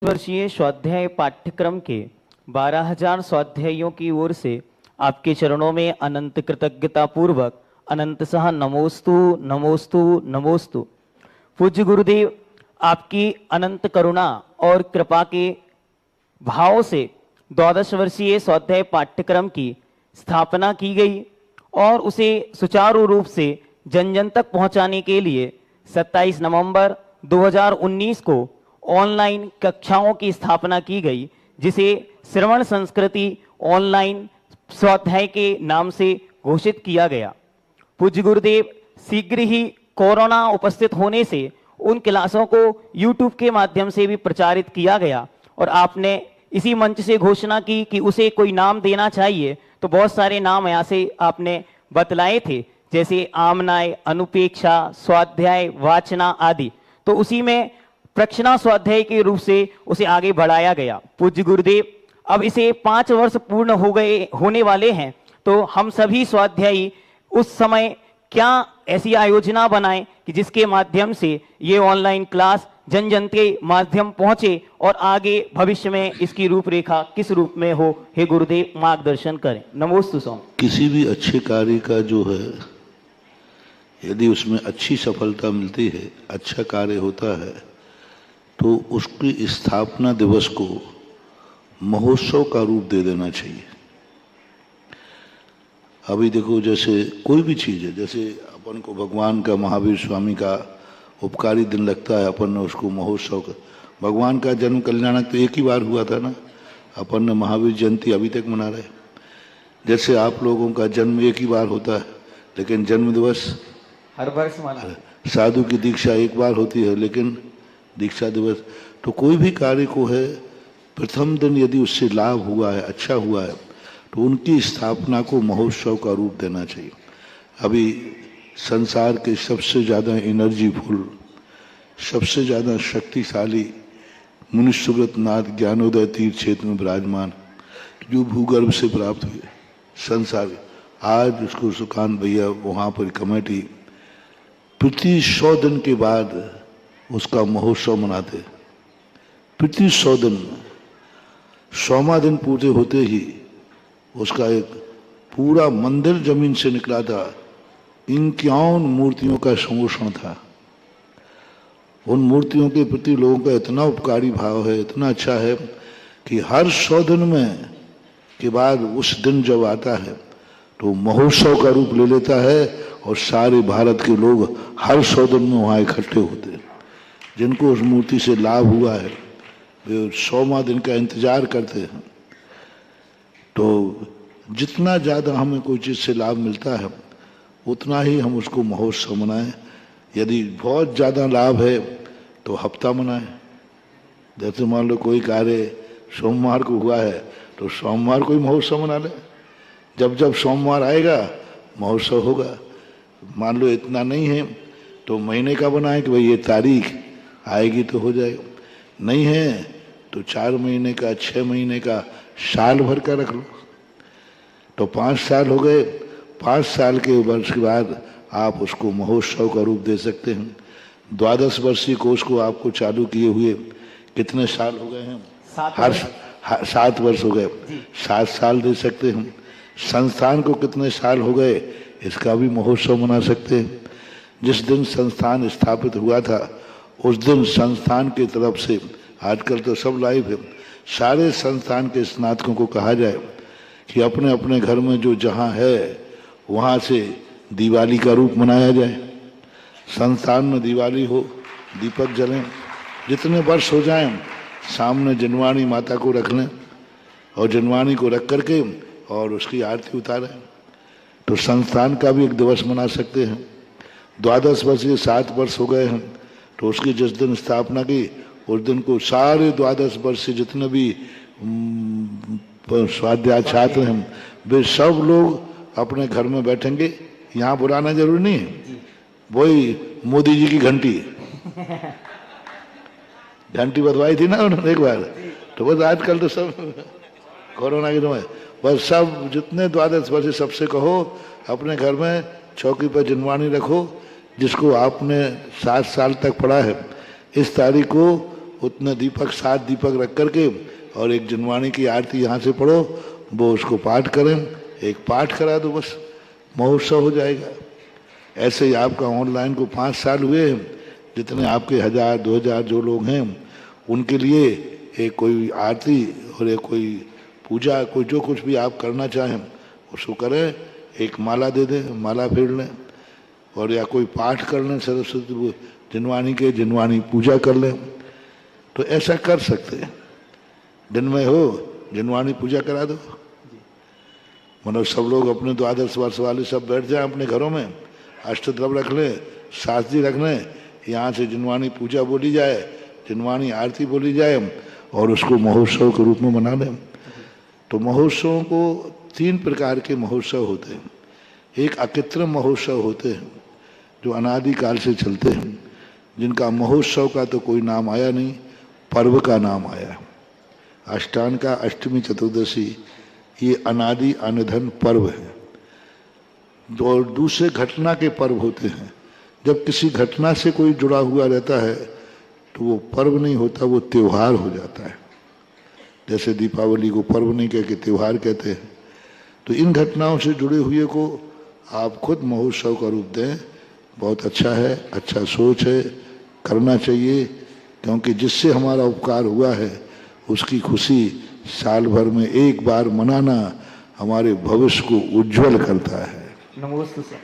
वर्षीय स्वाध्याय पाठ्यक्रम के 12,000 स्वाध्यायियों की ओर से आपके चरणों में अनंत कृतज्ञता पूर्वक अनंत सह नमोस्तु नमोस्तु नमोस्तु। पूज्य गुरुदेव, आपकी अनंत करुणा और कृपा के भाव से 12 वर्षीय स्वाध्याय पाठ्यक्रम की स्थापना की गई और उसे सुचारू रूप से जन जन तक पहुंचाने के लिए 27 नवंबर 2019 को ऑनलाइन कक्षाओं की स्थापना की गई, जिसे श्रवण संस्कृति ऑनलाइन स्वाध्याय के नाम से घोषित किया गया। पूज्य गुरुदेव, शीघ्र ही कोरोना उपस्थित होने से उन क्लासों को यूट्यूब के माध्यम से भी प्रचारित किया गया और आपने इसी मंच से घोषणा की कि उसे कोई नाम देना चाहिए, तो बहुत सारे नाम यहाँ से आपने बतलाए थे, जैसे आमनाय, अनुपेक्षा, स्वाध्याय, वाचना आदि। तो उसी में प्रक्षणा स्वाध्याय के रूप से उसे आगे बढ़ाया गया। पूज्य गुरुदेव, अब इसे 5 वर्ष पूर्ण होने वाले हैं, तो हम सभी स्वाध्यायी उस समय क्या ऐसी आयोजना बनाएं कि जिसके माध्यम से ये ऑनलाइन क्लास जन जन के माध्यम पहुंचे और आगे भविष्य में इसकी रूपरेखा किस रूप में हो, हे गुरुदेव मार्गदर्शन करें। नमोस्तु स्वामी। किसी भी अच्छे कार्य का जो है, यदि उसमें अच्छी सफलता मिलती है, अच्छा कार्य होता है, तो उसकी स्थापना दिवस को महोत्सव का रूप दे देना चाहिए। अभी देखो, जैसे कोई भी चीज़ है, जैसे अपन को भगवान का, महावीर स्वामी का उपकारी दिन लगता है, अपन ने उसको महोत्सव का, भगवान का जन्म कल्याणक तो एक ही बार हुआ था ना, अपन ने महावीर जयंती अभी तक मना रहे। जैसे आप लोगों का जन्म एक ही बार होता है, लेकिन जन्म दिवस हर वर्ष मना। साधु की दीक्षा एक बार होती है, लेकिन दीक्षा दिवस। तो कोई भी कार्य को है, प्रथम दिन यदि उससे लाभ हुआ है, अच्छा हुआ है, तो उनकी स्थापना को महोत्सव का रूप देना चाहिए। अभी संसार के सबसे ज़्यादा एनर्जीफुल, सबसे ज़्यादा शक्तिशाली मुनि सुब्रत नाथ ज्ञानोदय तीर्थ क्षेत्र में विराजमान, जो भूगर्भ से प्राप्त हुए संसार, आज उसको सुकांत भैया वहाँ पर कमेटी प्रति 100 दिन के बाद उसका महोत्सव मनाते। प्रति 100 दिन, 100वां दिन पूरे होते ही उसका एक पूरा मंदिर जमीन से निकला था। 51 मूर्तियों का संरक्षण था। उन मूर्तियों के प्रति लोगों का इतना उपकारी भाव है, इतना अच्छा है कि हर 100 दिन में के बाद उस दिन जब आता है तो महोत्सव का रूप ले लेता है और सारे भारत के लोग हर 100 दिन में वहाँ इकट्ठे होते हैं। जिनको उस मूर्ति से लाभ हुआ है वे 100वां दिन का इंतजार करते हैं। तो जितना ज़्यादा हमें कोई चीज़ से लाभ मिलता है, उतना ही हम उसको महोत्सव मनाएं। यदि बहुत ज़्यादा लाभ है तो हफ्ता मनाएं। जैसे मान लो कोई कार्य सोमवार को हुआ है, तो सोमवार को ही महोत्सव मना लें। जब जब सोमवार आएगा महोत्सव होगा। मान लो इतना नहीं है तो महीने का बनाएं कि भाई ये तारीख आएगी तो हो जाएगा। नहीं है तो 4 महीने का, 6 महीने का, साल भर का रख लो। तो 5 साल हो गए। 5 साल के वर्ष के बाद आप उसको महोत्सव का रूप दे सकते हैं। 12 वर्षीय कोर्स को आपको चालू किए हुए कितने साल हो गए हैं? 7 वर्ष हो गए। 7 साल दे सकते हैं। संस्थान को कितने साल हो गए, इसका भी महोत्सव मना सकते हैं। जिस दिन संस्थान स्थापित हुआ था उस दिन संस्थान की तरफ से, आजकल तो सब लाइव है, सारे संस्थान के स्नातकों को कहा जाए कि अपने अपने घर में जो जहाँ है वहाँ से दिवाली का रूप मनाया जाए। संस्थान में दिवाली हो, दीपक जलें, जितने वर्ष हो जाएं सामने जनवाणी माता को रख लें और जनवाणी को रख करके और उसकी आरती उतारें। तो संस्थान का भी एक दिवस मना सकते हैं। 12 वर्ष के 7 वर्ष हो गए हैं, तो उसकी जिस दिन स्थापना की उस दिन को सारे 12 वर्ष से जितने भी स्वाध्याय छात्र हैं वे सब लोग अपने घर में बैठेंगे। यहाँ बुलाना जरूरी नहीं है। वही मोदी जी की घंटी बजवाई थी ना उन्होंने एक बार, तो बस आजकल तो सब कोरोना के समय बस सब जितने 12 वर्ष सबसे कहो अपने घर में चौकी पर जनवाणी रखो, जिसको आपने 7 साल तक पढ़ा है, इस तारीख को उतना दीपक 7 दीपक रख करके और एक जनवाणी की आरती यहाँ से पढ़ो, वो उसको पाठ करें, एक पाठ करा दो, बस महोत्सव हो जाएगा। ऐसे ही आपका ऑनलाइन को 5 साल हुए हैं, जितने आपके 1000 2000 जो लोग हैं उनके लिए एक कोई आरती और एक कोई पूजा, कोई जो कुछ भी आप करना चाहें उसको करें, एक माला दे दें, माला फेर लें, और या कोई पाठ कर लें सरस्वती जिनवाणी के, जिनवाणी पूजा कर लें, तो ऐसा कर सकते हैं। दिन में हो जिनवाणी पूजा करा दो, मतलब सब लोग अपने द्वादश वर्ष वाले सब बैठ जाएं अपने घरों में, अष्टद्रव रख लें, शास्त्री रख लें, यहाँ से जिनवाणी पूजा बोली जाए, जिनवाणी आरती बोली जाए और उसको महोत्सव के रूप में मना लें। तो महोत्सवों को 3 प्रकार के महोत्सव होते हैं। एक अकृत्रिम महोत्सव होते हैं जो अनादिकाल से चलते हैं, जिनका महोत्सव का तो कोई नाम आया नहीं, पर्व का नाम आया। अष्टान का अष्टमी चतुर्दशी ये अनादि अनधन पर्व है। और दूसरे घटना के पर्व होते हैं, जब किसी घटना से कोई जुड़ा हुआ रहता है तो वो पर्व नहीं होता, वो त्योहार हो जाता है। जैसे दीपावली को पर्व नहीं कह के त्योहार कहते हैं। तो इन घटनाओं से जुड़े हुए को आप खुद महोत्सव का रूप दें, बहुत अच्छा है, अच्छा सोच है, करना चाहिए, क्योंकि जिससे हमारा उपकार हुआ है उसकी खुशी साल भर में एक बार मनाना हमारे भविष्य को उज्जवल करता है। नमोस्तु सर।